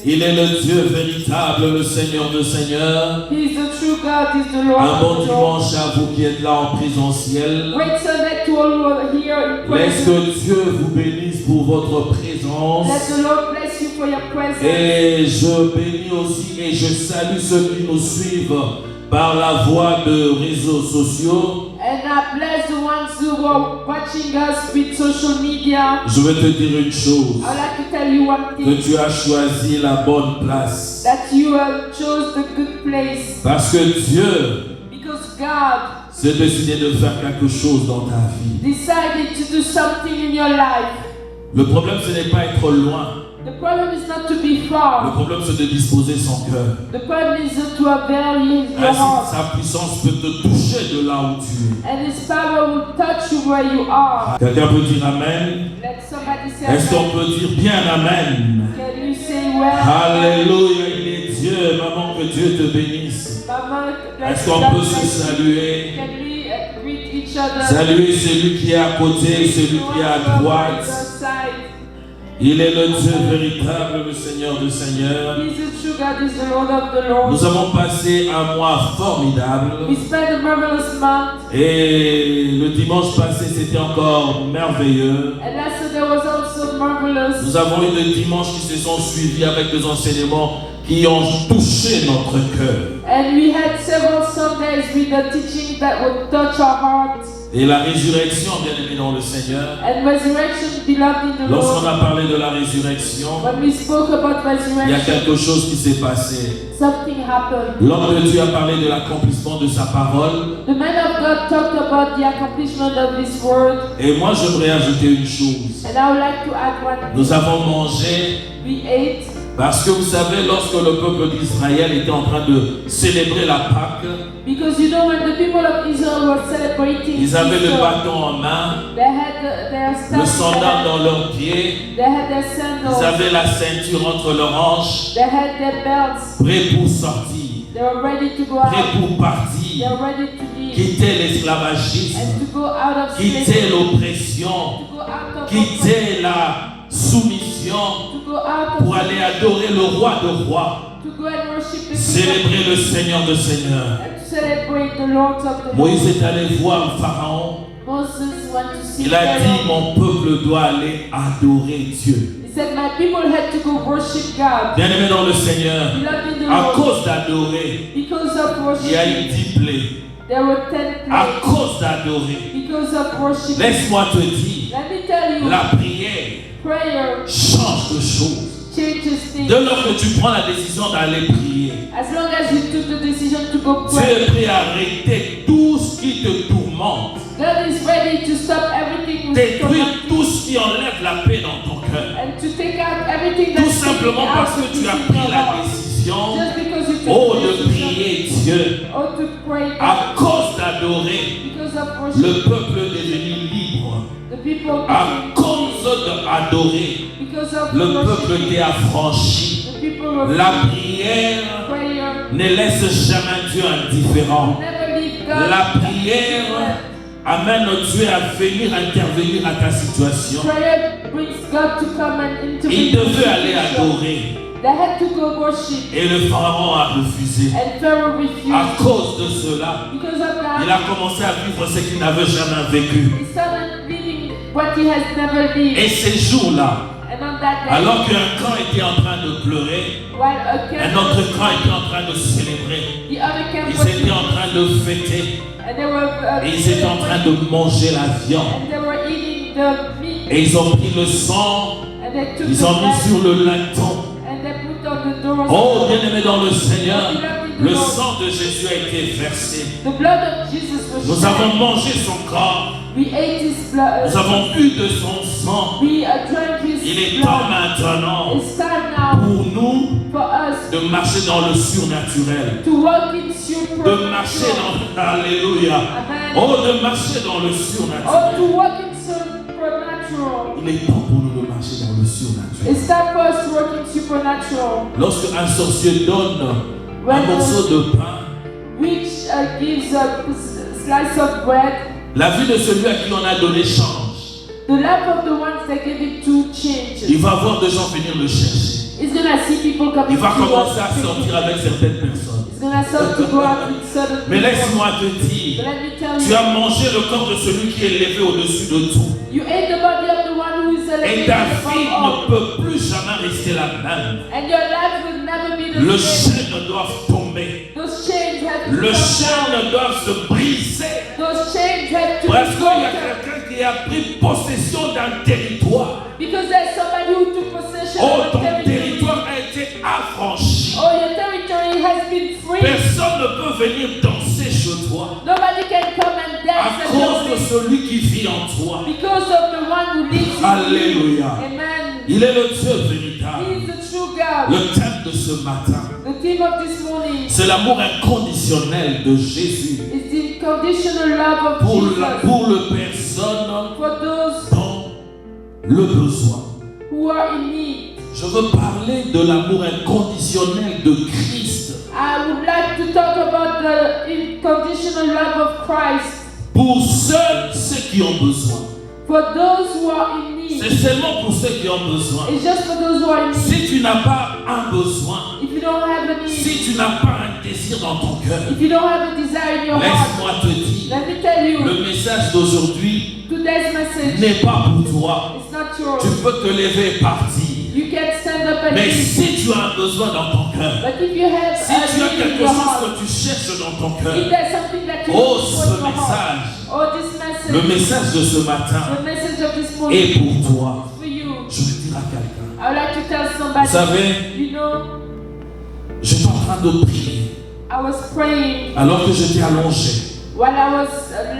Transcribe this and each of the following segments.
Il est le Dieu véritable, le Seigneur de Seigneurs. He is the true God, He is the Lord Un bon of Lords. dimanche à vous qui êtes là en présentiel. Great Sunday to all who are here in Laisse presence. que Dieu vous bénisse pour votre présence. Let the Lord bless you for your presence. Et je bénis aussi et je salue ceux qui nous suivent par la voie de réseaux sociaux. And I bless the ones who are watching us with social media. Je vais te dire une chose, I'd like to tell you one que thing. tu as choisi la bonne place. That you chose the good place. Parce que Dieu Because God s'est décidé de faire quelque chose dans ta vie. decided to do something in your life. Le problème, ce n'est pas être loin. The problem is not to be Le far. problème, c'est de disposer son cœur. The problem is to avail your Ainsi, heart. sa puissance peut te toucher de là où tu es. And His power will touch you where you are. Quelqu'un peut dire Amen? Let somebody say Est-ce qu'on amen. peut dire bien Amen? Can you say well? Alléluia, il est Dieu. Maman, que Dieu te bénisse. Mama, Est-ce qu'on peut se saluer? Can we greet each other? Saluer celui qui est à côté, celui qui est à droite. Il est le Dieu véritable, le Seigneur de Seigneurs. He's the true God, He's the Lord of the Lord. Nous avons passé un mois formidable. We spent a marvelous month. Et le dimanche passé, c'était encore merveilleux. And last Sunday was also marvelous. Nous avons eu des dimanches qui se sont suivis avec des enseignements qui ont touché notre cœur. And we had several Sundays with the teaching that would touch our hearts. Et la résurrection, bien aimé dans le Seigneur. And resurrection, beloved in the Lorsqu'on Lord. a parlé de la résurrection, When we spoke about il y a resurrection, quelque chose qui s'est passé. something happened. L'homme de Dieu a parlé de l'accomplissement de sa parole. The man of God talked about the accomplishment of His word. Et moi, j'aimerais ajouter une chose. And I would like to add one thing. Nous avons mangé We ate. parce que vous savez, lorsque le peuple d'Israël était en train de célébrer la Pâque, Because you know when the people of Israel were celebrating ils avaient le Easter, bâton en main, they had their le staff, sandal dans leurs pieds, they had their ils sandals, avaient la ceinture entre leurs hanches, they had their belts, prêts pour sortir, they were ready to go prêts out, pour they partir, were ready to leave, quitter l'esclavagisme, and to go out of quitter slavery, l'oppression, to go out of quitter la soumission to go out pour of aller adorer le roi de rois, to go and worship the King célébrer le Seigneur de Seigneurs. and to celebrate the Lord of the Lord. Moïse est allé voir Pharaon. Moses went to see Il a dit, Pharaoh. mon peuple doit aller adorer Dieu. He said, my people had to go worship God. Bien-aimé dans le Seigneur, Beloved in the à Lord, cause d'adorer, because of il y a worship, eu 10 plaies. there were 10 À plagues. cause d'adorer, Because of worship, laisse-moi te dire, let me tell you, la prière prayer change de choses. changes things. Dès lors que tu prends la décision d'aller prier, As long as you took the decision to go tu pray, es prêt à arrêter tout ce qui te tourmente, God is ready to stop everything with détruire torment tout ce qui enlève la paix dans ton cœur. and to take out everything Tout that's taking simplement out parce the que tu peace as in pris your la heart. décision, Just because you took oh, the de decision, prier Dieu. or to pray À God, cause d'adorer, because of worship, le peuple est devenu libre. the people, À cause d'adorer, because of le worship, peuple était affranchi. the people of La prière prayer ne laisse jamais Dieu indifférent. never leave God. La prière amène Dieu à venir intervenir à ta situation. Prayer brings God to come and intervene. Il devait aller adorer They had to go worship, et le pharaon a refusé. and Pharaoh refused. À cause de cela, Because of il that, a commencé à vivre ce qu'il n'avait jamais vécu. he started living what he has never lived. Et ces jours-là, And on that day, alors qu'un camp était en train de pleurer, while a un camp autre was, camp était en train de célébrer, the other camp ils was, étaient en train de fêter, and they were, et ils étaient en train de manger la viande. and they were eating the meat, Et ils ont pris le sang, and they took ils ont mis the sur bread, le linteau. and they put on the doors. Oh, bien-aimé dans le Seigneur, le sang de Jésus a été versé. The blood of Jesus was Nous shed. avons mangé son corps, We ate his blood. nous avons bu de son sang. We drank his Il est temps blood. maintenant It's time now pour nous for us de marcher dans le surnaturel. to walk in De marcher supernatural. dans... Alléluia. Amen. Oh, de marcher dans le Or surnaturel. to walk in supernatural. Il est temps pour nous de marcher dans le surnaturel. It's time for us to walk in supernatural. Lorsque un sorcier donne un morceau de pain, Which gives a slice of bread. la vie de celui à qui on a donné change. The life of the ones that give it to changes. Il va voir des gens venir le chercher. He's gonna see people Il coming va to commencer à us. sortir avec certaines personnes. He's gonna start to go out with certain Mais people. laisse-moi te But dire, let me tell tu you, as mangé le corps de celui qui est élevé au-dessus de tout. you ate the body of the one who is Et elevated ta above vie all. ne peut plus jamais rester la même. And your life will never be the Le same. chaîne doit tomber. Those chains have to Le come down. chaîne doit se briser. Those chains have to Parce be qu'il y a broken. quelqu'un qui a pris possession d'un territoire. Because there's somebody who took possession Oh, of ton a territory. territoire a été affranchi. Oh, your territory has been free. Personne ne peut venir danser chez toi Nobody can come and à dance at cause your de feet celui qui vit en toi. because of the one who lives in you. Alléluia. Amen. Il est le Dieu He véritable. is the true God. Le thème de ce matin, The theme of this morning c'est l'amour inconditionnel de Jésus is the unconditional love of pour Jesus le personne for those dans le besoin. who are in need. Je veux parler de l'amour inconditionnel de Christ I would like to talk about the unconditional love of Christ pour ceux qui ont besoin. for those who are in need. C'est seulement pour ceux qui ont besoin. It's just for those who are in need. Si tu n'as pas un besoin, If you don't have a need, si tu n'as pas un désir dans ton cœur, if you don't have a desire in your heart, laisse-moi te dire, let me tell you, le message d'aujourd'hui today's message n'est pas pour toi. is not Tu yours. peux te lever et partir. You can stand up and Mais leave. si tu as un besoin dans ton cœur, But if you have si a tu as need in quelque your chose heart, que tu cherches dans ton if cœur, there's something that you oh, look for ce in your heart, message, oh, this message, le message de ce matin the message of this est morning pour toi. for you. Je vais dire à quelqu'un. I would like to tell Vous somebody, savez, you know, j'étais en train de prier I was praying alors que j'étais allongé. while I was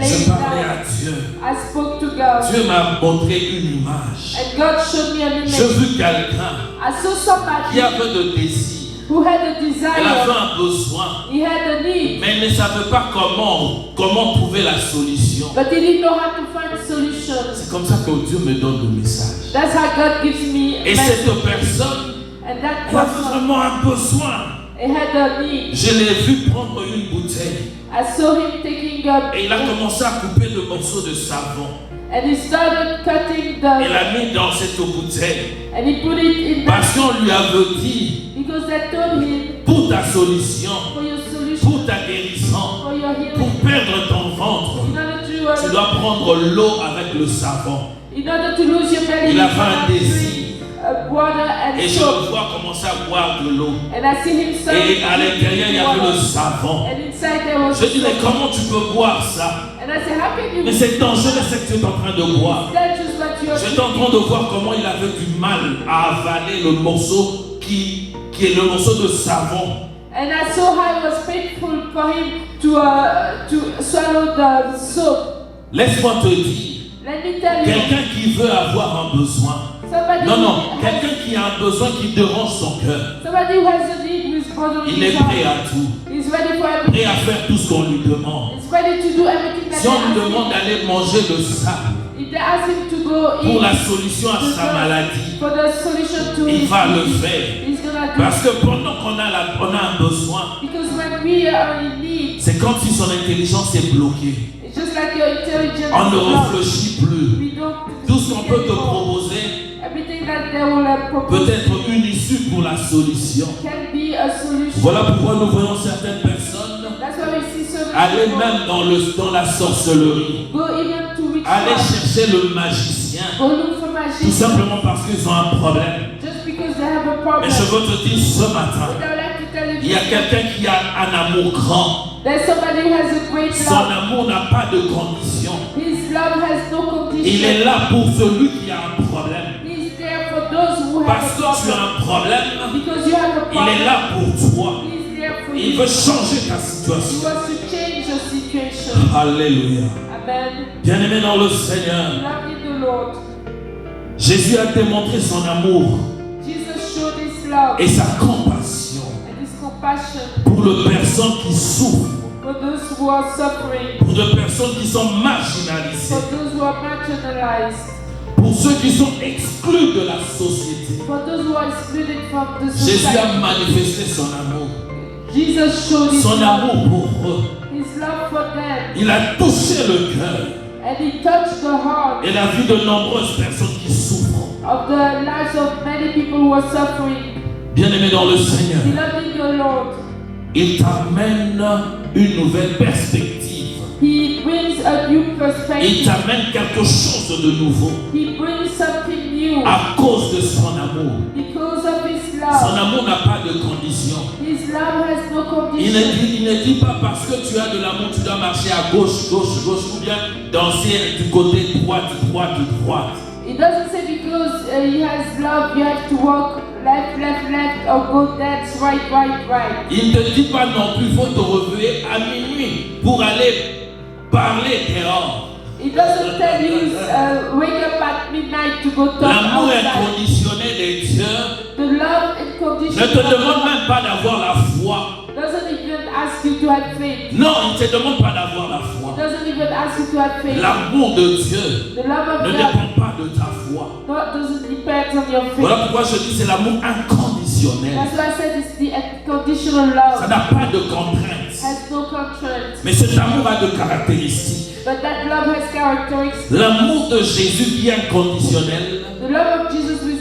Je laying parlais down. à Dieu. I spoke to God, Dieu m'a montré une image. and God showed me an J'ai image. vu quelqu'un I saw somebody qui avait de désir. who had a Elle avait desire, un besoin, he had a need, mais elle ne savait pas comment trouver la solution. but he didn't know how to find a solution. C'est comme ça que Dieu me donne le message. That's how God gives me a Et message. cette personne, And that elle avait person, vraiment un besoin. he had a need. Je l'ai vu prendre une bouteille I saw him taking up, et il a commencé à couper le morceau de savon. and he started cutting Il the, l'a mis dans cette bouteille and he put it in parce that, qu'on lui avait dit, because I told him, pour ta solution, for your solution, pour ta guérison, for your pour healing, perdre ton ventre, in order tu to, dois prendre l'eau avec le savon. in order to lose your belly, Il you avait un have to désir. drink water and Et je soap. le vois commencer à boire de l'eau. And I see him Et starting à l'intérieur, il y avait le savon. and inside there was Je dis, mais soap. comment tu peux boire ça? And I said, how can you Mais c'est dangereux ce que tu es en train de boire. that's just what you're J'étais en train de voir comment il avait du mal à avaler le morceau qui est le morceau de savon. And I saw how it was painful for him to swallow the soap. Laisse-moi te dire, Let me tell you, quelqu'un qui veut avoir un besoin. somebody, Non, non, who has, quelqu'un qui a un besoin qui dérange son cœur. somebody who has a need who is bothering Il est his prêt heart. à tout. He's ready for Prêt everything. à faire tout ce qu'on lui demande. He's ready to do everything that Si on lui they demande ask him. d'aller manger le sable If they ask him to go pour la eat solution à sa maladie, for the solution to il his va le need, faire. he's gonna do Parce it. que pendant qu'on a, on a un besoin, Because when we are in need, c'est comme si son intelligence est bloquée. it's just like your intelligence On ne is blocked. réfléchit plus. We don't Tout ce qu'on think peut te anymore. proposer Everything that they will propose peut être une issue pour la solution. can be a solution. Voilà pourquoi nous voyons certaines personnes That's why we see so many aller people même dans la sorcellerie, go even to aller witchcraft, chercher le magicien, go look for tout magic simplement parce qu'ils ont un problème. just because they have a problem. Et je veux te dire ce matin, But I would like to tell you il y a this. quelqu'un qui a un amour grand. There's somebody who has a great Son love. amour n'a pas de condition. His love has no condition. Il est là pour celui qui a un problème. He's there for those who have Parce a que tu as problem. un problème, Because you have a il problem. est là pour toi. He's there for Il you. veut changer ta He situation. wants to change your situation. Alléluia. Amen. Bien-aimé dans le Seigneur, Love in the Lord. Jésus a démontré son amour Jesus showed his love et sa compassion and his compassion pour les personnes qui souffrent, for those who are suffering, pour les personnes qui sont marginalisées, for those who are marginalized, pour ceux qui sont exclus de la société. for those who are excluded from the Jésus a society. manifesté son amour, Jesus showed his son love, amour pour eux. his love for them, Il a touché le cœur and he touched the heart et la vie de nombreuses personnes qui souffrent. of the lives of many people who are suffering. Bien-aimé dans le Seigneur, Beloved in the Lord, il t'amène une nouvelle perspective. He brings a new Il perspective. t'amène quelque chose de nouveau He brings something new à cause de son amour. because of His Son love. amour n'a pas de condition. His love has no Il condition. ne dit pas parce que tu as de l'amour, tu dois marcher à gauche, gauche, gauche, ou bien danser du côté droite, droite, droite. It doesn't say because He has love, you have to walk left, left, left, or go dance right, right, right. Il ne te dit pas non plus, il faut te réveiller à minuit pour aller parler dehors. It doesn't tell you wake up at midnight to go talk L'amour outside. inconditionnel de Dieu The love and ne condition te demande même pas d'avoir la foi. doesn't even ask you to have faith. Non, il ne te demande pas d'avoir la It foi. doesn't even ask you to have faith. L'amour de Dieu The love ne of God dépend pas de ta foi. doesn't depend on your faith. Voilà pourquoi je dis c'est l'amour inconditionnel. That's why I said it's the unconditional Ça love. n'a pas de contraintes. Has no contract. Mais cet amour a de caractéristiques. But that love has characteristics. L'amour de Jésus qui est inconditionnel, The love of Jesus is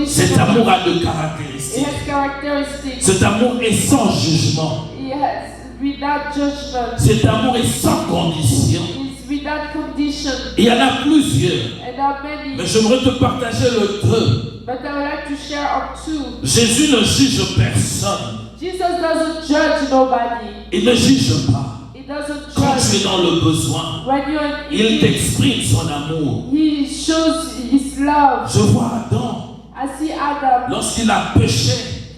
cet unconditional. amour a de It caractéristiques. has characteristics. Cet amour est sans jugement. It has without judgment. Cet amour est sans condition. It's without condition. Il y en a plusieurs. And there are many. Mais j'aimerais te partager le deux. But I would like to share on two. Jésus ne juge personne. Jesus doesn't judge nobody. Il ne juge pas. He doesn't Quand tu es judge. dans le besoin, When you're in il need, t'exprime son amour. He shows His love. Je vois Adam, I see Adam lorsqu'il a péché,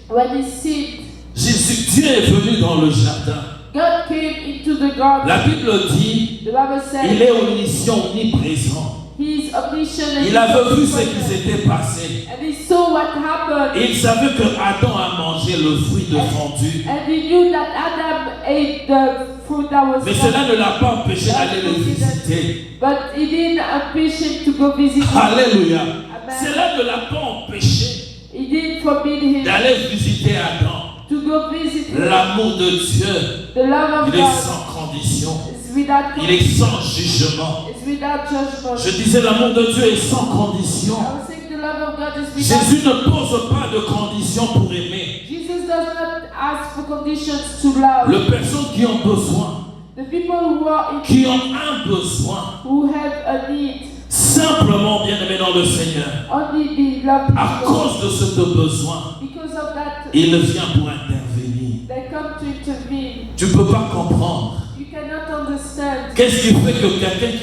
when he sinned. Dieu est venu dans le jardin. God came into the garden. La Bible dit, The Bible il says est omniscient, omniprésent. He is omniscient and Il avait vu ce qui omnipresent. s'était passé. And he saw what happened. Et il savait que Adam a mangé le fruit défendu. And he knew that Adam ate the fruit that was Mais cela ne l'a pas empêché d'aller le visiter. But he didn't push him to go visit him. Alléluia. Amen. Cela ne l'a pas empêché He didn't forbid him d'aller visiter Adam. to go visit him. L'amour de Dieu, The love of il est God sans condition. is without Il est condition. sans jugement. It's without judgment. Je disais, l'amour de Dieu est sans condition. I was saying the love of God is without. Jésus ne pose pas de conditions pour aimer. Jesus does not ask for conditions to love. Les personnes qui ont besoin, The people who are in, qui ont un besoin, who have a need, simplement bien aimé dans le Seigneur, only be loved à cause de ce besoin, because of that. il vient pour intervenir. They come to intervene. Tu ne peux pas comprendre. You cannot understand Qu'est-ce qui fait que quelqu'un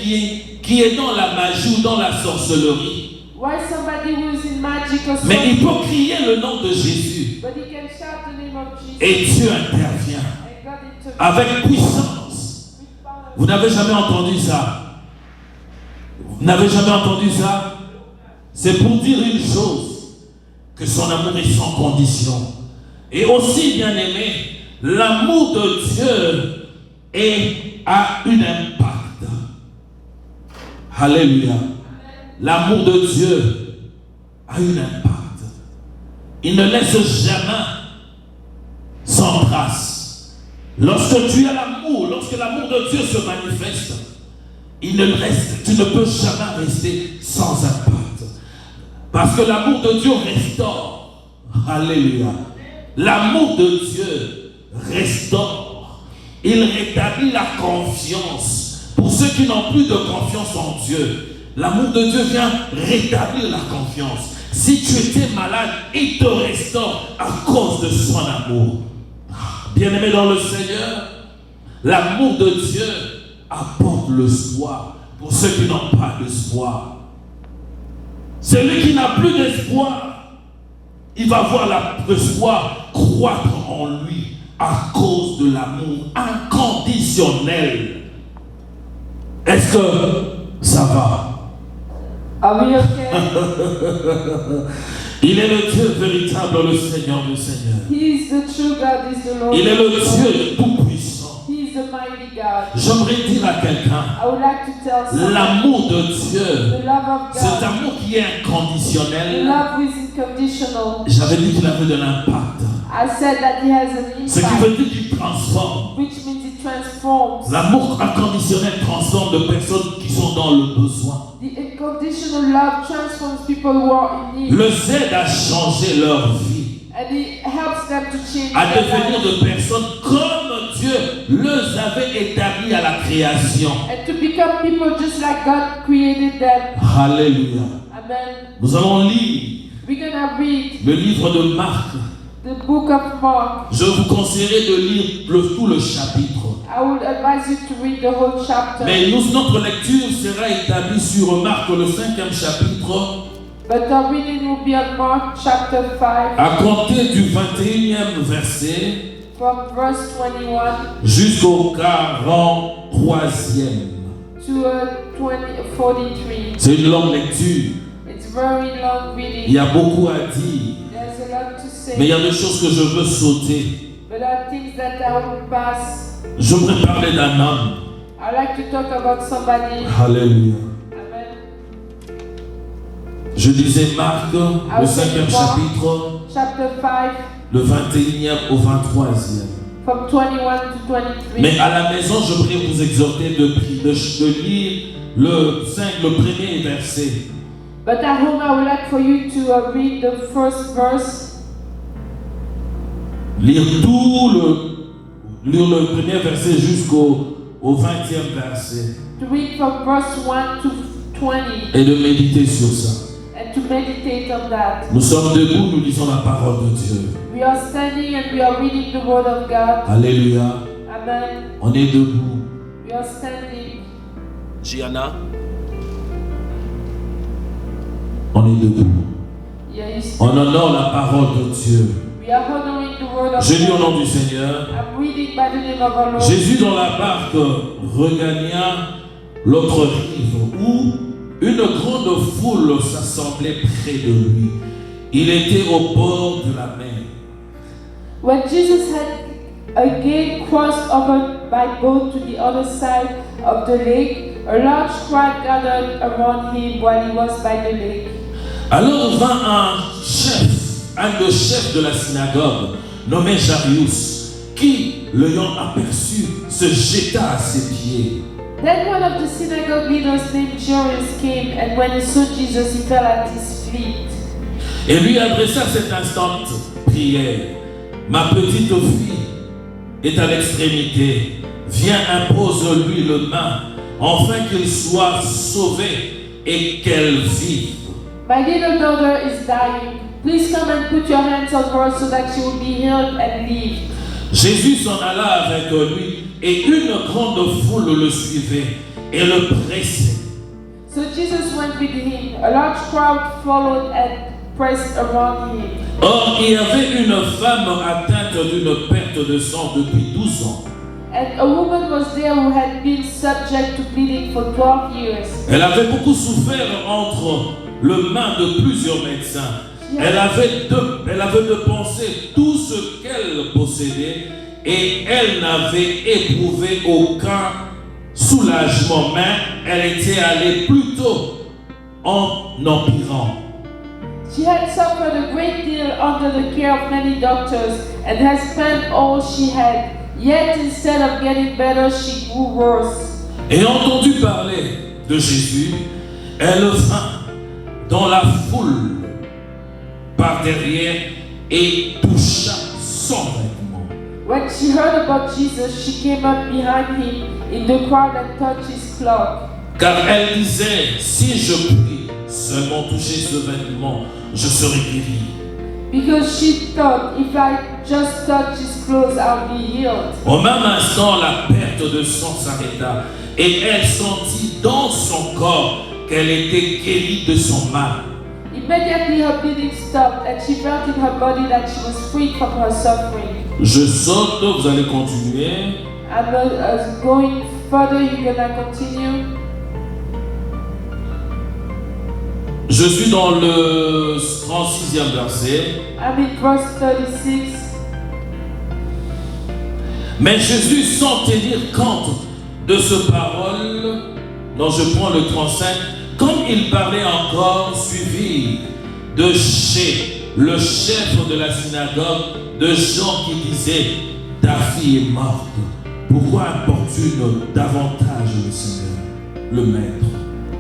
qui est dans la magie ou dans la sorcellerie, why somebody who is in magic or mais il something, peut crier le nom de Jésus but he can shout the name of Jesus et Dieu intervient and God intervenes avec puissance. with power. Vous n'avez jamais entendu ça? Vous n'avez jamais entendu ça? C'est pour dire une chose, que son amour est sans condition. Et aussi, bien aimé, l'amour de Dieu a un impact. Alléluia. L'amour de Dieu a un impact. Il ne laisse jamais sans trace. Lorsque tu as l'amour, lorsque l'amour de Dieu se manifeste, il ne reste, tu ne peux jamais rester sans impact. Parce que l'amour de Dieu restaure. Alléluia. L'amour de Dieu restaure. Il rétablit la confiance. Pour ceux qui n'ont plus de confiance en Dieu, l'amour de Dieu vient rétablir la confiance. Si tu étais malade, il te restaure à cause de son amour. Bien-aimé dans le Seigneur, l'amour de Dieu apporte l'espoir pour ceux qui n'ont pas d'espoir. Celui qui n'a plus d'espoir, il va voir l'espoir croître en lui à cause de l'amour inconditionnel. Est-ce que ça va? Are we okay? Il est le Dieu véritable, le Seigneur du Seigneur. He is the true God, he is the Lord. Il est le Dieu tout-puissant. He is the mighty God. J'aimerais dire à quelqu'un, I would like to tell someone l'amour de Dieu, the love of cet God, amour qui est the inconditionnel, love is unconditional. j'avais dit qu'il avait de l'impact. I said that he has an Ce qui impact, veut dire qu'il transforme. which means it transforms. L'amour inconditionnel transforme de personnes qui sont dans le besoin. The unconditional love transforms people who are in need Les aide à changer leur vie. And He helps them to change à their devenir lives. de personnes comme Dieu les avait établis à la création. And to become people just like God created them. Alléluia. Amen. Nous allons lire We're gonna read le livre de Marc. the book of Mark. Je vous conseillerais de lire tout le chapitre. I would advise you to read the whole chapter. Mais notre lecture sera établie sur Marc, le 5e chapitre, But the reading will be on Mark chapter 5 à compter du 21e verset from verse 21 jusqu'au 43e. to 43. C'est une longue lecture. It's very long Il reading. y a beaucoup à dire. There's a lot to say. Mais il y a des choses que je veux sauter. But there are things that I will pass. Je voudrais parler d'un homme. I like to talk about somebody. Alléluia. Amen. Je disais Marc, le 5e chapitre, Chapter 5 le 21e au 23e. from 21 to 23. Mais à la maison, je voudrais vous exhorter de lire le premier verset. But at home, I would like for you to read the first verse. Lire le premier verset jusqu'au 20e verset. To read from verse 1 to 20 Et de méditer sur ça. and to meditate on that. Nous sommes debout, nous lisons la parole de Dieu. We are standing and we are reading the word of God. Alléluia. Amen. On est debout. We are standing. Gianna. On est debout. Yeah, you On stand. honore la parole de Dieu. We are honoring the word of Je lis au God. nom du Seigneur. I'm reading by the name of our Lord. Jésus dans la barque regagna l'autre rive où une grande foule s'assemblait près de lui. Il était au bord de la mer. When Jesus had again crossed over by boat to the other side of the lake, a large crowd gathered around him while he was by the lake. Alors vint un des chefs de la synagogue, nommé Jairus, qui, l'ayant aperçu, se jeta à ses pieds. Then one of the synagogue leaders named Jairus came, and when he saw Jesus, he fell at his feet. Et lui adressa cette instante prière. Ma petite fille est à l'extrémité. Viens, impose-lui le main, afin qu'il soit sauvé et qu'elle vive. My little daughter is dying. Please come and put your hands on her so that she will be healed and live. Jésus s'en alla avec lui, et une grande foule le suivait et le pressait. So Jesus went with him. A large crowd followed and pressed around him. Or, il y avait une femme atteinte d'une perte de sang depuis 12 ans. And a woman was there who had been subject to bleeding for 12 years. Elle avait beaucoup souffert entre les mains de plusieurs médecins. Elle avait dépensé tout ce qu'elle possédait et elle n'avait éprouvé aucun soulagement, mais elle était allée plutôt en empirant. She had suffered a great deal under the care of many doctors and had spent all she had. Yet instead of getting better, she grew worse. Ayant entendu parler de Jésus, elle vint dans la foule par derrière et toucha son vêtement. When she heard about Jesus, she came up behind him in the crowd and touched his cloak. Car elle disait, si je puis seulement toucher ce vêtement, je serai guérie. Because she thought, if I just touch his clothes, I'll be healed. Au même instant, la perte de sang s'arrêta et elle sentit dans son corps qu'elle était guérie de son mal. Immediately her bleeding stopped and she felt in her body that she was freed from her suffering. Je saute, vous allez continuer. And going further, you're gonna continue. Je suis dans le 36e verset. I'm in verse 36. Mais Jésus, sans tenir compte de ce parole, dont je prends le 35, comme il parlait encore, suivi de chez le chef de la synagogue, de gens qui disaient, ta fille est morte, pourquoi importune davantage le Seigneur, le Maître?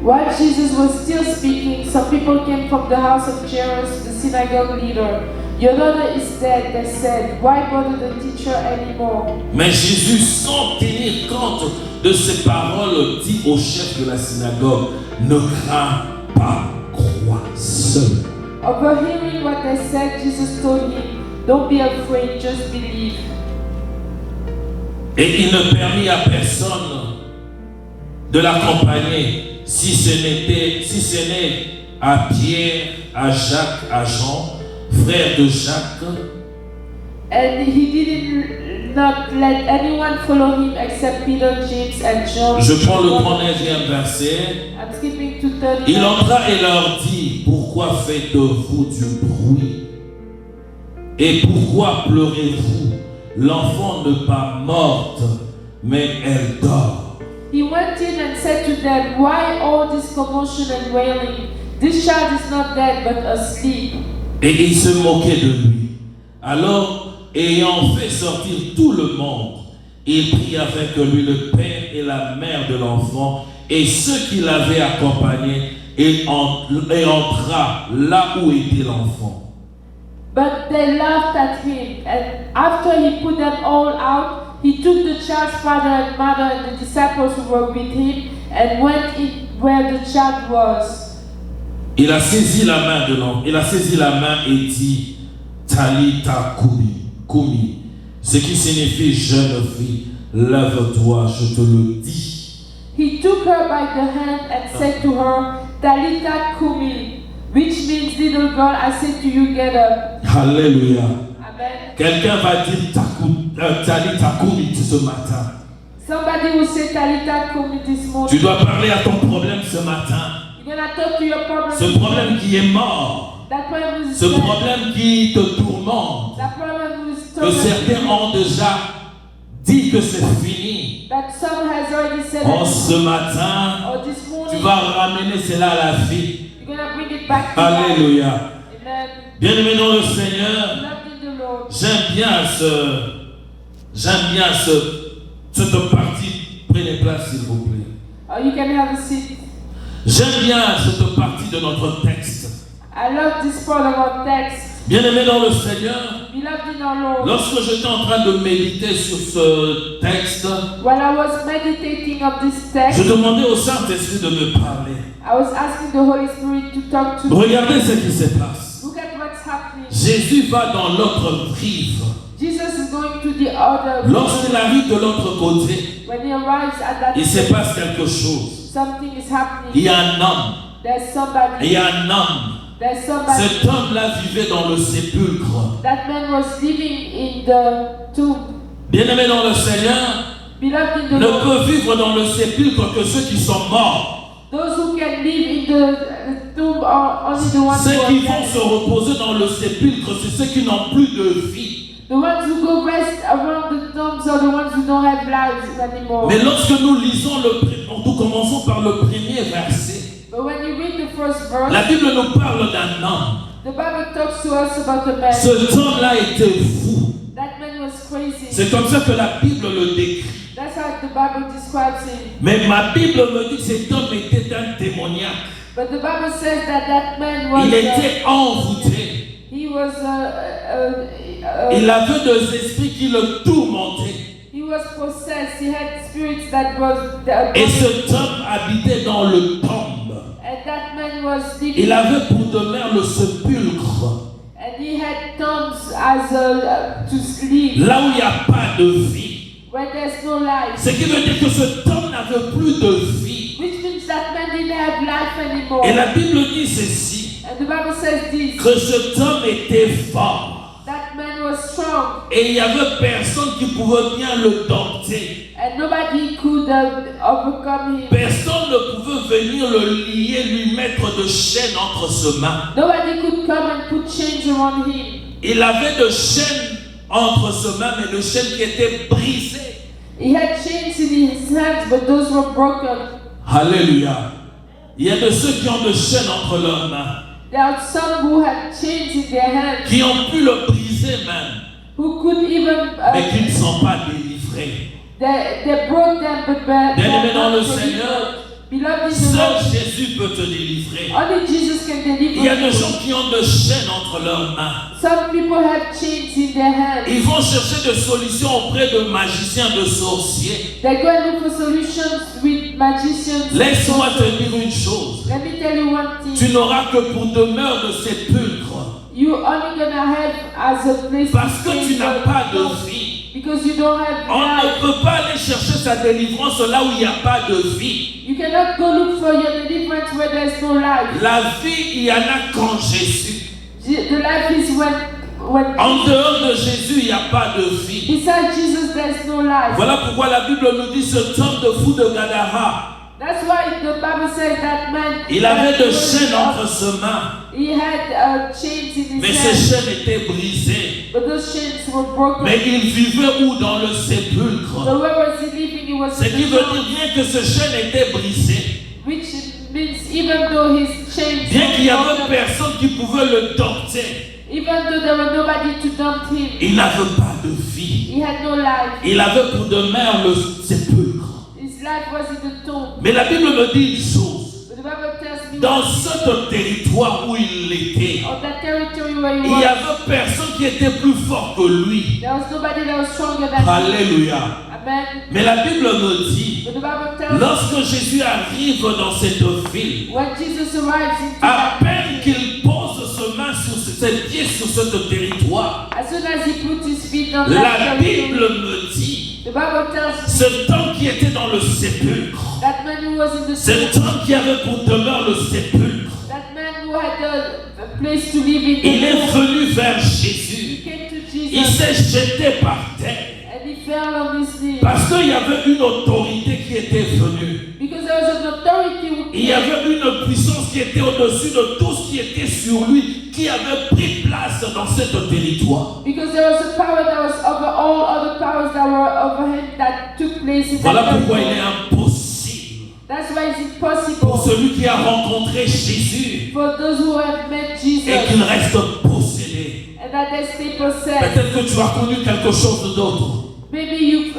While Jesus was still speaking, some people came from the house of Jairus, the synagogue leader. Your daughter is dead, they said. Why bother the teacher anymore? Mais Jésus, sans tenir compte de ces paroles, dit au chef de la synagogue, ne crains pas, crois seul. Overhearing what they said, Jesus told him, don't be afraid, just believe. Et il ne permit à personne de l'accompagner, si ce n'est à Pierre, à Jacques, à Jean, frère de Jacques. And he did not let anyone follow him except Peter, James, and John. Je prends le 39e verset. I'm skipping to 30. Il entra et leur dit, pourquoi faites-vous du bruit? Et pourquoi pleurez-vous? L'enfant n'est pas morte, mais elle dort. He went in and said to them, why all this commotion and wailing? This child is not dead, but asleep. Et il se moquait de lui. Alors, ayant fait sortir tout le monde, il prit avec lui le père et la mère de l'enfant et ceux qui l'avaient accompagné et entra là où était l'enfant. But they laughed at him, and after he put them all out, he took the child's father and mother and the disciples who were with him and went in where the child was. Il a saisi la main de l'enfant, il a saisi la main et dit, Talitha Kumi, ce qui signifie jeune fille, lève-toi, je te le dis. He took her by the hand and said to her, Talitha Kumi, which means little girl, I say to you, get up. Alléluia. Amen. Quelqu'un va dire Talitha Kumi ce matin. Somebody will say Talitha Kumi this morning. Tu dois parler à ton problème ce matin. You're gonna talk to your problem. Ce problème qui est mort. That problem is Ce dead. problème qui te tourmente. That problem is Que certains ont déjà dit que c'est fini. That some has already said Oh, it. ce matin, Or this morning, tu vas ramener cela à la vie. you're gonna bring it back to life. Alléluia. Amen. Bien-aimé dans le Seigneur, Loved in the Lord. j'aime bien cette partie. Prenez place s'il vous plaît. You can have a seat. J'aime bien cette partie de notre texte. I love this part of our text. Bien-aimé dans le Seigneur, Beloved in our Lord. lorsque j'étais en train de méditer sur ce texte, While I was meditating on this text, je demandais au Saint-Esprit de me parler. I was asking the Holy Spirit to talk to me. Regardez ce qui se passe. Look at what's happening. Jésus va dans l'autre rive. Jesus is going to the other. Lorsqu'il arrive de l'autre côté, When he arrives at that il se passe quelque chose. something is happening. Il y a un homme. There's somebody. Il y a un homme. There's somebody. Cet homme-là vivait dans le sépulcre. That man was living in the tomb. Bien-aimé dans le Seigneur, Beloved in the ne Lord. peut vivre dans le sépulcre que ceux qui sont morts. Those who can live in the tomb are only the ones Ceux who qui are vont dead. se reposer dans le sépulcre, c'est ceux qui n'ont plus de vie. The ones who go rest around the tombs are the ones who don't have lives anymore. Mais lorsque nous lisons nous commençons par le premier verset. But when you read the first verse, La Bible nous parle d'un homme. the Bible talks to us about a man. Cet homme-là était fou. That man was crazy. C'est comme ça que la Bible le décrit. That's how the Bible describes him. Mais ma Bible me dit que cet homme était un démoniaque. But the Bible says that that man was. Il était envoûté. He was. Il avait des esprits qui le tourmentaient. He was possessed. He had spirits that was. Et cet homme habitait dans le tombe. And that man was living. Il avait pour demeure le sépulcre. And he had tombs as to sleep. Là où il n'y a pas de vie. Where there's no life. Ce qui veut dire que cet homme n'avait plus de vie. Which means that man didn't have life anymore. Et la Bible dit ceci. And the Bible says this. Que cet homme était fort. That man was strong. Et il n'y avait personne qui pouvait bien le dompter. And nobody could overcome him. Personne ne pouvait venir le lier, lui mettre de chaînes entre ses mains. Nobody could come and put chains around him. Il avait de chaînes entre ses mains, mais de chaînes qui étaient brisées. He had chains in his hands, but those were broken. Alléluia. Il y a de ceux qui ont de chaînes entre leurs mains, There are some who had chains in their hands, qui ont pu le briser même, who could even mais qui ne sont pas délivrés. they broke them, but Bien-aimés dans le not Seigneur, Beloved in the Seul Lord, Jésus peut te délivrer. only Jesus can deliver Il y a des you. gens qui ont des chaînes entre leurs mains. Some people have chains in their hands. Ils vont chercher des solutions auprès de magiciens, de sorciers. They go and look for solutions with magicians. Laisse-moi te dire une chose. Let me tell you one thing. Tu n'auras que pour demeure de sépulcre. You're only gonna have as a place Parce to que stay tu n'as for pas de God. vie. Because you don't have On ne life. peut pas aller chercher sa délivrance là où il n'y a pas de vie. You cannot go look for your deliverance where there's no life. La vie, il y en a qu'en Jésus. The life is when En dehors de Jésus, il n'y a pas de vie. besides Jesus there's no life. Voilà pourquoi la Bible nous dit cet homme de fou de Gadara, That's why the Bible says that man. il avait de chaînes entre ses mains, He had chains in mais his ces hands, chaînes étaient brisées. but those chains were broken. Mais il vivait où? Dans le sépulcre. So where was he living? He was Ce in qui the veut tomb, dire bien que ces chaînes étaient brisées, which means even though his chains bien qu'il n'y were avait broken, personne qui pouvait le dompter, even though there was nobody to dump him, il n'avait pas de vie. he had no life. Il avait pour demeure le sépulcre. His life was in the tomb. Mais la Bible me dit une chose. But the Bible tells me Dans ce territoire où il était, on that territory where he il n'y was, avait personne qui était plus fort que lui. there was nobody that was stronger than him. Alléluia. Amen. Mais la Bible me dit, But the Bible tells me lorsque Jésus arrive dans cette ville, when Jesus arrives into à that peine qu'il pose ses pieds sur ce territoire, as soon as he put his feet on la that Bible territory, me dit, the Bible tells me cet homme qui était dans le sépulcre, that man who was in the cet tomb, homme qui avait pour demeure le sépulcre, that man who had a place to live in il the est tomb, venu vers he Jésus. came to Il Jesus s'est jeté par terre. and he fell on his knees Parce qu'il y avait une autorité qui était venue. because there was an authority who Il y avait une puissance qui était au-dessus de tout ce qui était sur lui, qui avait pris place dans ce territoire. because there was a power that was over all other powers that were over him that took place in Voilà that pourquoi il territory. est impossible That's why it's pour impossible celui qui a rencontré Jésus for those who have met Jesus et qu'il reste possédé. and that they stay possessed. Peut-être que tu as connu quelque chose d'autre. Maybe you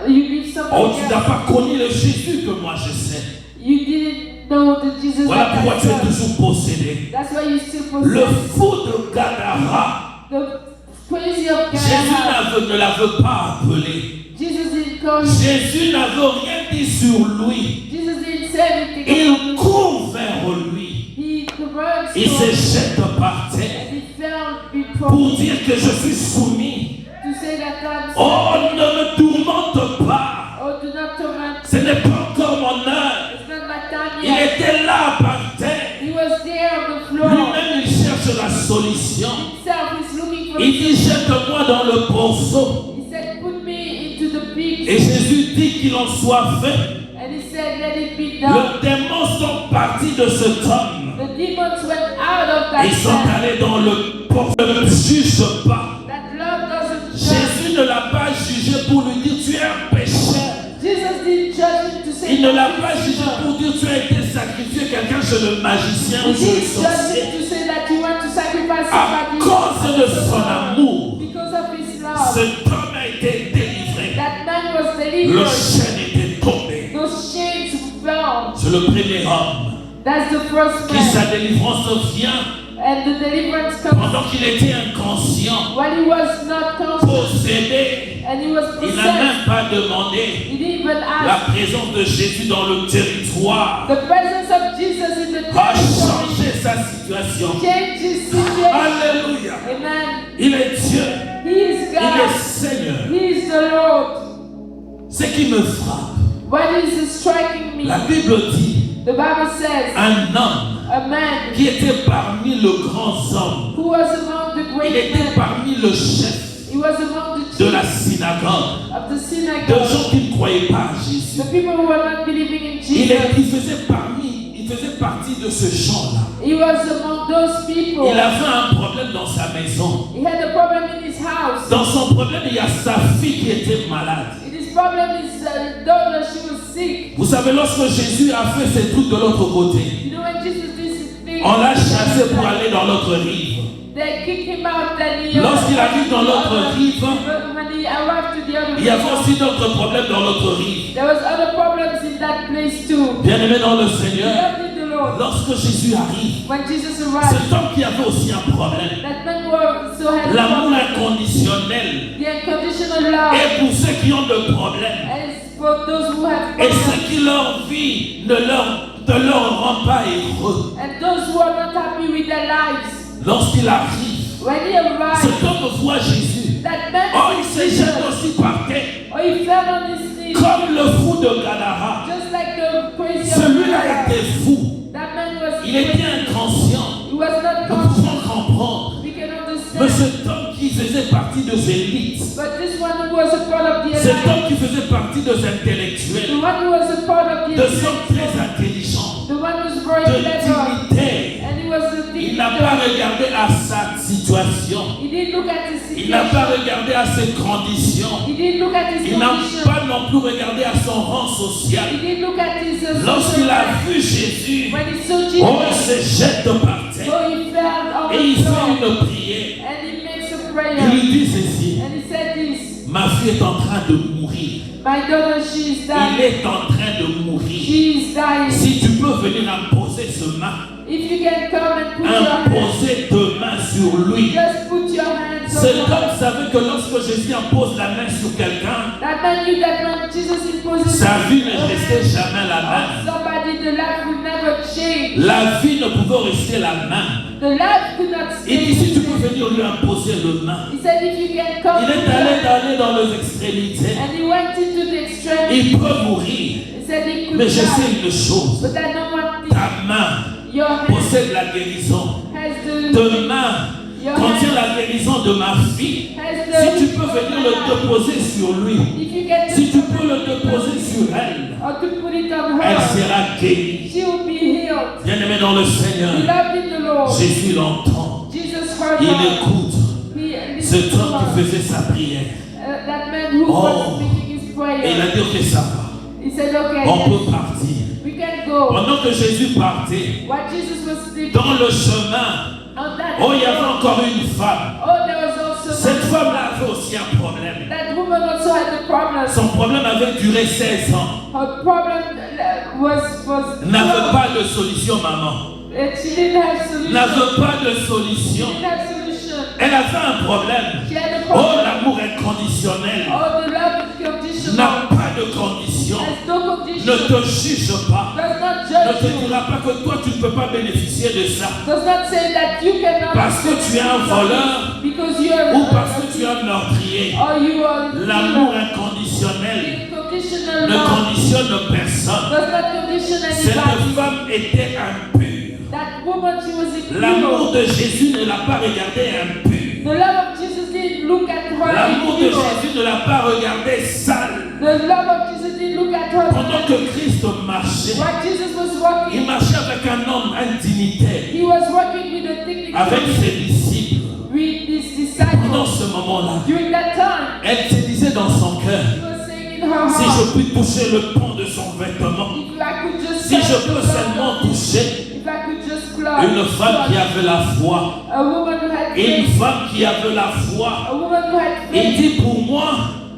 live something Oh, tu n'as else. pas connu le Jésus que moi je sais. You didn't know the Jesus Voilà that pourquoi I tu es serve. toujours possédé. That's why you still Le possess. fou de Gadara, The crazy of Jésus God. ne l'avait pas appelé. Jesus didn't call him. Jésus n'avait rien dit sur lui. Jesus didn't say anything. Il about him. court vers lui. He runs Il to se him jette par terre and he fell before pour him dire que je suis soumis. to say that I'm Oh, ne me tourmente pas. oh, do not torment. Ce n'est pas encore mon heure. It's not my time Il yet. était là par terre. He was there on the floor. Lui-même, il cherche la solution. Himself is looking for Il dit, jette-moi dans le ponceau. He said, put me into the pigs. Et Jésus dit qu'il en soit fait. And he said, let it be done. Les démons sont partis de cet homme. The demons went out of that Ils sont man. allés dans le porte. Ne me juge pas. That love doesn't judge. Jésus ne l'a pas jugé pour lui dire tu es un pécheur. Jesus didn't judge him to say Il ne l'a that pas he's jugé a pour dire tu as été sacrifié quelqu'un chez le magicien ou He chez le didn't judge sorcier. him to say that you want to sacrifice À somebody cause de son amour, because of his love. cet homme a été délivré. That man was Le delivered. chêne était tombé. Those chains fell. C'est le premier homme That's the first qui sa man. délivrance vient And the deliverance comes pendant qu'il était inconscient, when he was not conscious possédé. and he was Il n'a possessed. même pas demandé He didn't even la ask. présence de Jésus dans le territoire. The presence of Jesus in the A territory changé sa situation. changed his situation. Alléluia. Amen. Il est Dieu. He is Il est God. Seigneur. He is the Lord. Ce qui me frappe, What is striking me? la Bible dit, The Bible says un homme a man qui était parmi les grands hommes, who was among the il great était men. parmi le chef He was among the de la chiefs synagogue, of the de synagogue. gens qui ne croyaient pas à Jésus. The people who were not believing in Il Jesus. faisait partie de ce genre-là. He was among those people. Il avait un problème dans sa maison. He had a problem in his house. Dans son problème, il y a sa fille qui était malade. And his problem is daughter, she was sick. Vous savez, lorsque Jésus a fait ses trucs de l'autre côté, You know when Jesus did his thing, on l'a chassé pour aller dans l'autre rive. they kicked him out. Lorsqu'il arrive dans l'autre rive, when he arrived to the other il y avait river, aussi d'autres problèmes dans l'autre rive. there was other problems in that place too. Lord. Bien-aimé dans le Seigneur, Beloved in the Lord. lorsque Jésus arrive, When Jesus arrived, cet homme qui avait aussi un problème, that man also had a l'amour problem. inconditionnel, The unconditional love et pour ceux qui ont des problèmes, is for those who have et problems. ceux qui leur vie ne leur rend pas heureux. And those who are not happy with their lives. Lorsqu'il arrive, When he arrived, cet homme voit Jésus. that man Oh, il is se jette Jesus. aussi par terre, Or he fell on his knees, comme le fou de Gadara. just like the crazy Celui-là man. était fou. That man was Il était crazy. inconscient. He was not Nous conscious. pouvons comprendre. We can Mais understand. cet homme qui faisait partie des élites, But this one who was a part of the cet elite, homme qui faisait partie des the intellectuels, one who was a part of the de hommes elite, très intelligents, the one who was very de clever, dignitaires, and he was a il n'a pas dictator. regardé à sa situation. He didn't look at his Il n'a pas situation. regardé à ses conditions. He didn't look at his Il n'a condition. pas non plus regardé à son rang He social. didn't look at his Lorsqu'il social a life. vu Jésus, When he saw oh, il Jesus, se jette par terre so he fell on et il the fait floor une prière. and he makes a Il prayer lui dit ceci: and he said this, ma fille est en train de mourir. my daughter, she is Il dying. est en train de mourir. She is dying. Si tu peux venir imposer ce main, If you can come and put your hands, imposer deux mains sur lui. just put your hands Cet on homme her. savait que lorsque Jésus impose la main sur quelqu'un, That man knew that when Jesus imposes sa vie ne a restait hand jamais la on même. somebody, the life will never change. La vie ne pouvait rester la même. The life could not Il dit, si stay. tu peux venir lui imposer le main. He said, if you can come, Il est allé dans les extrémités. and he went into the extreme. Il peut mourir. He said he could Mais je sais die. une chose. But I know one thing. Ta main Your hand possède la guérison. has the Demain contient la guérison de ma fille. Si tu peux venir le déposer sur lui, If you can si tu peux le déposer sur elle, or to put it on elle her, sera guérie. she will be healed. Bien-aimé dans le Seigneur, Beloved in the Lord, Jésus l'entend. Jesus heard Il her. écoute He cet listened to homme qui her. faisait sa prière. That man who Oh. was making his Et il prayer. a dit que ça va. He said, okay, On yes, peut partir. we can go. Pendant que Jésus partait, While Jesus was sleeping dans le chemin, on that oh, il y avait road, encore une femme. oh, there was also Cette femme-là avait aussi un problème. that woman also had a problem. Son problème avait duré 16 ans. Her problem was N'avait pas de solution, maman. she didn't have solution. N'avait pas de She solution. didn't have solution. Elle avait un problème. She had a Oh, problem. l'amour inconditionnel Oh, the love is conditional. n'a pas de condition. Has no Ne condition. te juge pas. Does not Ne judge te you. dira pas que toi tu ne peux pas bénéficier de ça. Does not say that you cannot. Parce que tu es un voleur because you are ou parce que tu es un meurtrier. or you are L'amour inconditionnel unconditional ne love conditionne personne. does not condition Cette anybody. femme était impure. That woman, she was L'amour impure. de Jésus ne l'a pas regardée impure. The love of Jesus didn't look at her L'amour de impure. Jésus ne l'a pas regardée sale. The love of Jesus didn't look at her. Pendant que Christ marchait, While Jesus was il walking, marchait avec un homme, un dignitaire, he was walking with a dignity avec ses disciples. with his Pendant disciples. ce moment-là, During that time, elle se disait dans son cœur, he was saying in her si heart, je puis toucher le pan de son vêtement, if I could just si touch je the peux blood seulement of Jesus, toucher if I could just clutch, une femme qui avait la foi, a woman who had une faith, femme qui avait la foi, a woman who had il faith, dit pour moi,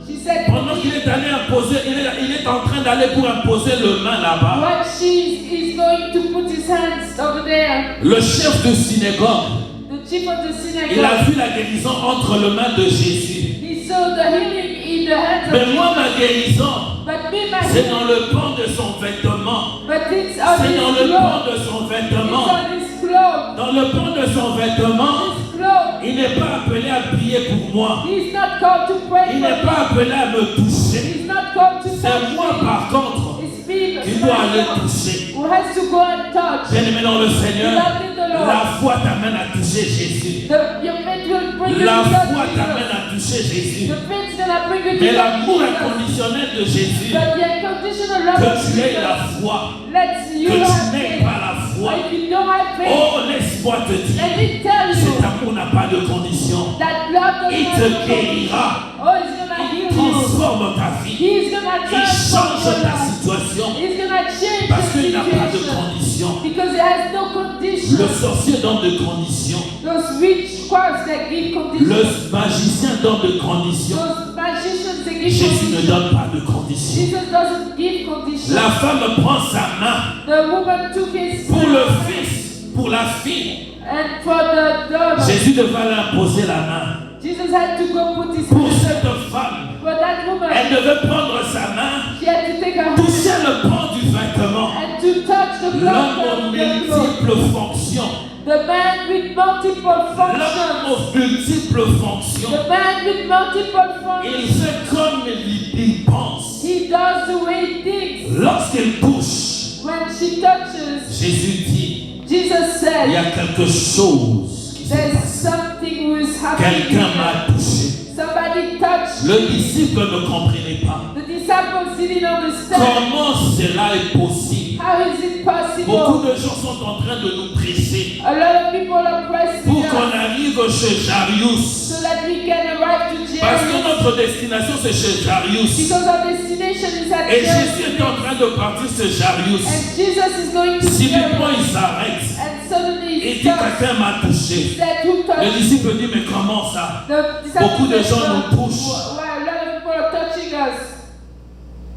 she said, pendant qu'il est allé imposer, il est en train d'aller pour imposer le main là-bas, when is going to put his hands over there, le chef de synagogue, the chief of the il a synagogue, vu la guérison entre les mains de Jésus. he saw the healing in the hands of Mais moi, ma Jesus. guérison, But me, my c'est dans healing, le pan de son vêtement. but it's on C'est his dans le clothes. pan de son It's vêtement. on his clothes. Dans le pan de son vêtement, His clothes. il n'est pas appelé à prier pour moi. He's not called to pray Il for n'est pas me. appelé à me toucher. He's not called to C'est touch moi, me. par contre, It's me, qui dois aller myself, toucher. who has to go and touch. Bien-aimé dans le Seigneur, Beloved in the Lord. la foi t'amène à toucher Jésus. Your faith will bring you La to touch foi t'amène Jesus. à toucher Jésus. The faith's gonna bring you to Mais touch l'amour Jesus. inconditionnel de Jésus, But the unconditional love que of tu aies Jesus, la foi, let's you que have tu n'aies faith. pas la foi. Or if you don't have faith, Oh, laisse-moi te dire, let me tell you cet amour n'a pas de condition. that love does Il not te have guérira. Oh, he's gonna heal you. Transforme ta vie. He's gonna Il transform change your ta life. situation He's gonna change parce the qu'il n'a pas de situation condition. because it has no condition. conditions. Le sorcier donne des conditions. Those witchcrafts that give conditions. Le magicien donne des conditions. Those magicians that give Jésus ne conditions. donne pas de conditions. Jesus doesn't give conditions. La femme prend sa main The woman took his pour le hand, fils, pour la fille. and for the daughter, Jésus devait lui imposer la main. Jesus had to go put his Pour hand. cette femme, For that woman, elle devait prendre sa main, she had to take her hand toucher le pan du vêtement. and to touch the L'homme blood aux of the cloth. multiples fonctions. The man with multiple L'homme functions. aux multiples fonctions. The man with multiple Il functions. fait comme il pense. He does the way he thinks. Lorsqu'il touche, When she touches, Jésus dit, Jesus il y said, a quelque chose qui s'est there's passé. something who is happening. Quelqu'un m'a touché. Somebody touched. Le disciple ne comprenait pas. The disciples didn't understand. Comment cela est possible? How is it Beaucoup possible? de gens sont en train de nous presser A lot of people are pressing pour qu'on us arrive chez Jarius. so that we can arrive to Parce que Jairus. notre destination c'est chez Jarius. Because our destination is at Et Jésus est en Jairus. train de partir chez Jarius. And Jesus is going to Subitement il Jairus. s'arrête. And suddenly Il he dit stops. quelqu'un m'a touché. Said, who Le touched? disciple dit mais comment ça? The disciples Beaucoup de said, gens "Well, nous touchent. well, a lot of people are touching us.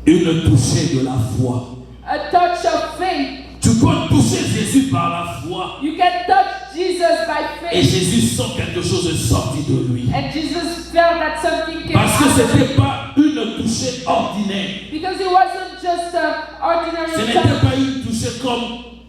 Une touchée de la foi. A touch of faith. Tu peux toucher Jésus par la foi. You can touch Jesus by Et faith. Jésus sent quelque chose de sorti de lui. And Jesus felt that something came Parce que out ce of him. n'était pas une touchée ordinaire. Because it wasn't just an ordinary Ce n'était touch. pas une touchée comme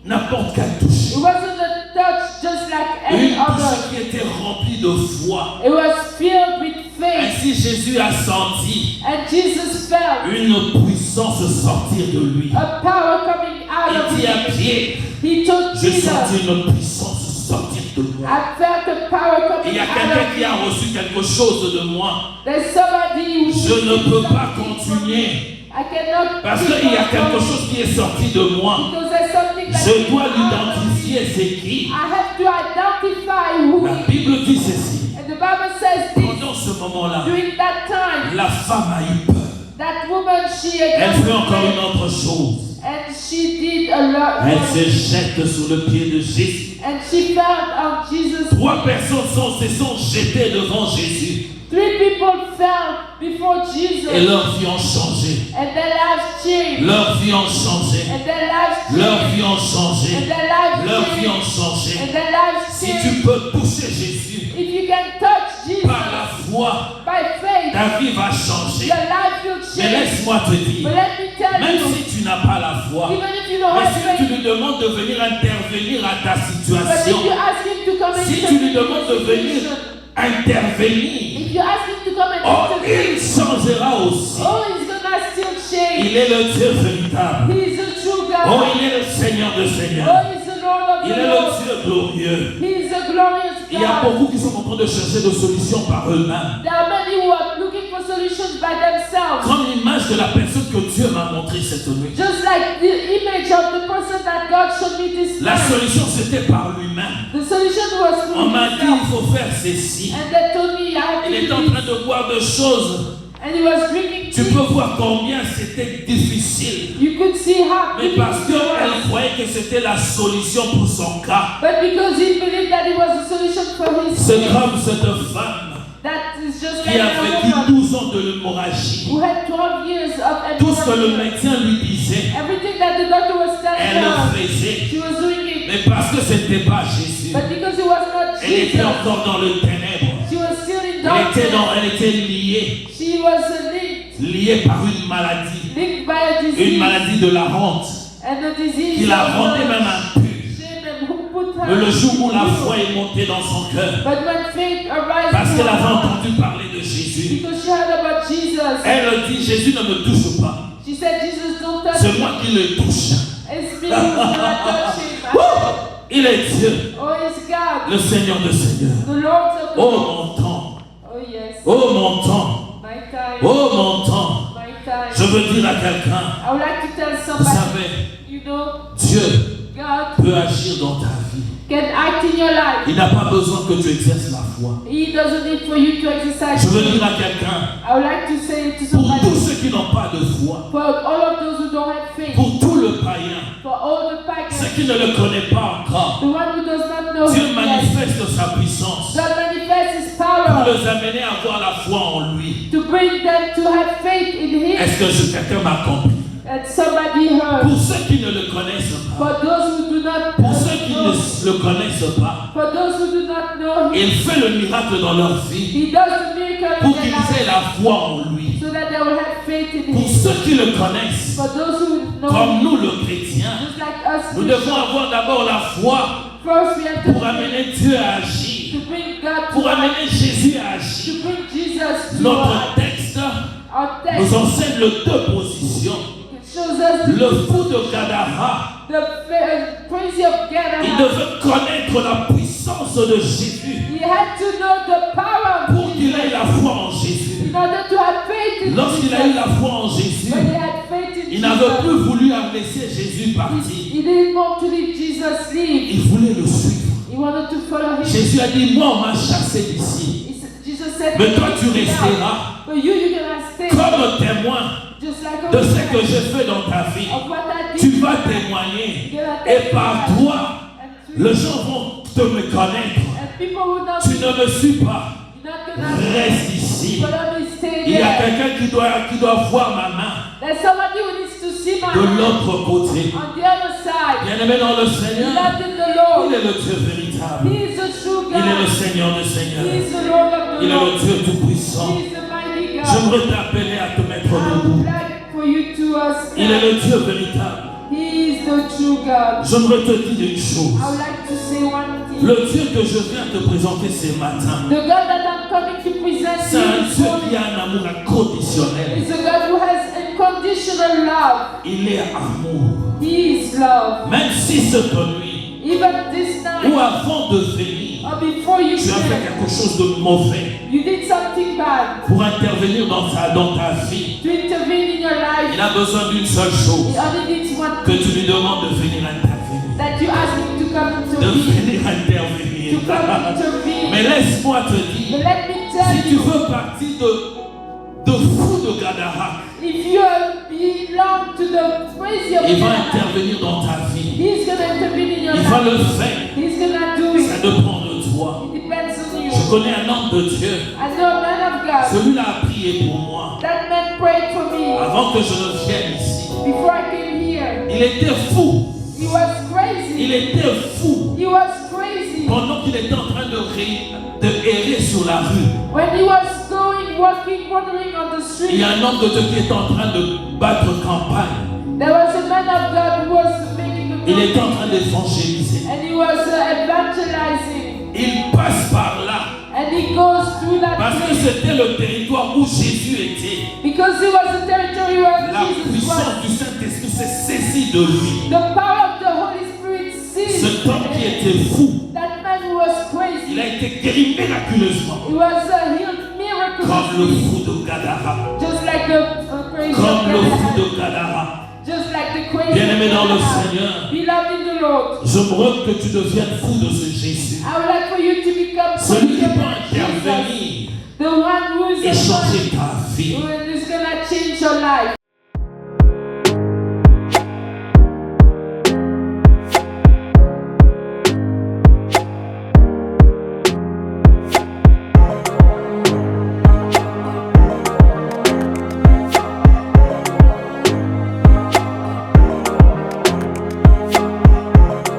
n'importe quelle touchée. It wasn't a touch just like any Une other. touchée qui était remplie de foi. It was filled with faith. Ainsi Jésus a senti And Jesus felt une puissance sortir de lui. a power coming out Il of dit à him. Pierre, He told je sens Jesus, une puissance sortir de moi. I felt a power Il coming y a out quelqu'un of qui a him. reçu quelque chose de moi. There's somebody who Je ne peux pas something from me. continuer. I cannot Parce keep qu'il y a on quelque going chose qui est sorti de moi. because there's something that Je came dois out of me. l'identifier, c'est qui? I have to identify who La he is. Bible dit ceci. And the Bible says this. Pendant ce moment-là, During that time, la femme a eu peur. that woman, she Elle fait encore again une autre chose. and she did a lot. Elle se jette sur le pied de Jésus. And she fell on Jesus. 3 personnes se sont jetées devant Jésus. 3 people fell before Jesus. Et leurs vies ont changé. And their lives changed. Leurs vies ont changé. And their lives Leurs changed. vies ont changé. And their lives Leurs vies ont changed. changé. And their lives Si changed. tu peux toucher Jésus If you can touch Jesus par la foi, by faith, ta vie va changer. your life will Mais change. laisse-moi te dire, But let me tell même you, si tu n'as pas la foi, even if you don't mais have si faith, tu lui demandes de venir intervenir à ta but if situation, you ask him to come and si tu lui demandes de venir intervenir, if you ask him to come and oh, intervene, il changera aussi. oh, he's gonna still change. Il est le Dieu véritable. He is a true God. Oh, il est le Seigneur de Seigneurs. Oh, he's the Lord of Il the est le Lord. Dieu glorieux. He is a glorious Il y a God. beaucoup qui sont en train de chercher des solutions par eux-mêmes. There are many who are looking for solutions by themselves. Comme l'image de la personne que Dieu m'a montrée cette nuit. Just like the image of the person that God showed me this La night. solution c'était par lui-même. The solution was On through m'a dit il himself. faut faire ceci. And they told me I have Il to est en do train this. de boire des choses. And he was drinking Tu tea. peux voir combien c'était difficile. You could see how Mais difficult parce it was. qu'elle croyait que c'était la solution pour son cas. But because he believed that it was a solution for his C'est case, comme cette femme that is just qui like a a vécu woman 12 ans de l'hémorragie. who had 12 years of Tout ce que le hemorrhage. médecin lui disait, Everything that the doctor was telling elle le her, faisait. she was doing it. Mais parce que ce n'était pas Jésus. But because it was not Elle était Jesus, encore dans le ténèbre. she was still in darkness. Elle était liée. She was linked, Liée par une maladie. linked by a Une disease. maladie de la honte. And the disease Qui la of rendait même impure. shame and who put her Mais le jour où la in foi est montée dans son cœur, But when faith arises parce in qu'elle her avait heart, entendu parler de Jésus, because she heard about Jesus, elle dit Jésus ne me touche pas. she said, Jesus, don't touch C'est me. moi qui le touche. It's me who's gonna touch him. Woo! Il est Dieu, Oh, it's God, le Seigneur de Seigneurs. the Lord of the Oh Lord. mon temps, Oh, yes. oh mon temps, My time. oh mon temps. My time. Je veux dire à quelqu'un, I would like to tell vous somebody, savez, you know, Dieu God peut agir dans ta vie. can act in your life. Il n'a pas besoin que tu exerces la foi. He doesn't need for you to exercise Je veux faith. dire à quelqu'un, I would like to say to pour tous somebody, ceux qui n'ont pas de foi, for all of those who don't have faith, pour tout le païen, for all the pagans, ceux qui ne le connaissent pas encore, the one who does know Dieu Him yet. manifeste sa puissance God manifests His pour power les amener à avoir la foi en lui. to bring them to have faith in Him. Est-ce que quelqu'un m'a compris? And somebody heard. Pour ceux qui ne le connaissent pas, For those who do not pour ceux qui know, ne le connaissent pas, for those who do not know Him, il fait le miracle dans leur vie He does the miracle in pour their qu'ils life aient la foi en lui. so that they will have faith in Pour Him. ceux qui le connaissent, For those who know comme Him, nous le chrétien, just like us nous Christians, devons avoir d'abord la foi first we have to pour amener Dieu à agir, to bring God to pour life, amener Jésus à agir. to bring Jesus to Notre life. texte Our nous text enseigne les deux positions. shows us Le fou de Gadara, the crazy of il Gadara. devait connaître la puissance de Jésus He had to know the power of pour qu'il ait Jesus la foi en Jésus. in order to have faith in Lorsqu'il a eu Jesus. la foi en Jésus, When he had faith in il n'avait plus Jesus, voulu laisser Jésus partir. he didn't want to leave Jesus leave. Il voulait le suivre. He wanted to follow him. Jésus a dit, moi on m'a chassé d'ici, Jesus said, mais toi tu "Get out." resteras But you're gonna stay comme témoin just like a de ce que witness j'ai fait dans ta vie. of what I Tu did. vas témoigner You're gonna et par testify. toi, And through les gens vont te me connaître. and people will not Tu ne me suis pas. you're not gonna Reste ici. but only stay Il y a there. quelqu'un qui doit voir ma main There's somebody who needs to see my de hand l'autre côté. on the other side. Bien-aimé dans le Seigneur, Beloved in the il Lord. est le Dieu véritable. He is the true Il est le God. Seigneur des He Seigneurs. is the Lord of the Il est le Lord. Dieu tout-puissant. He is the mighty God. J'aimerais t'appeler à te mettre I would debout. like for you to Il est stand. le Dieu véritable. He is the true God. J'aimerais te dire une chose. I would like to say one thing. Le Dieu que je viens te présenter ce matin, The God that I'm coming to present c'est to un you this Dieu morning qui a un amour inconditionnel. is a God who has unconditional love. Il est amour. He is love. Même si cette nuit, Even this ou night, avant de venir, or before you tu as fait came, quelque chose de mauvais you did something bad pour intervenir dans ta vie, to intervene in your life. il a besoin d'une seule chose, He only needs one que tu thing, lui demandes de venir intervenir. that you ask him to come De intervene. venir To intervenir. come intervene. Mais laisse-moi te But dire, let me tell si tu you, veux partir de fou de Gadara, if you belong to the crazy of il va God, intervenir dans ta vie. He's gonna intervene in your Il va le life. faire. He's gonna do Ça it. dépend de toi. It depends on you. Je connais un homme de Dieu. I know a man of God. Celui-là a prié pour moi. That man prayed for me Avant que je ne vienne ici. before I came here. Il était fou. He was Il crazy. était fou. He was crazy. Pendant qu'il était en train de errer sur la rue. When he was going, walking, wandering on the Il y street, a un homme de Dieu qui est en train de battre campagne. there was a man of God who was making a Il est en campaign, train d'évangéliser. and he was evangelizing. Il passe par là. And he goes through that Parce que place c'était le territoire où Jésus était. because it was the territory where La Jesus puissance was. du Saint-Esprit s'est saisie de lui. The power of the Holy Spirit seized Cet homme qui him. était fou, That man who was il crazy. a été guéri miraculeusement. He was healed Comme le miraculously, fou de Gadara. just like the crazy of Comme le fou God. de Gadara. Just like the crazy Bien-aimé dans le of God. Seigneur, Beloved in the Lord, j'aimerais que tu deviennes fou de ce Jésus. I would like for you to become Celui qui peut Jesus, intervenir the one who is et a changer ta vie. who is gonna change your life.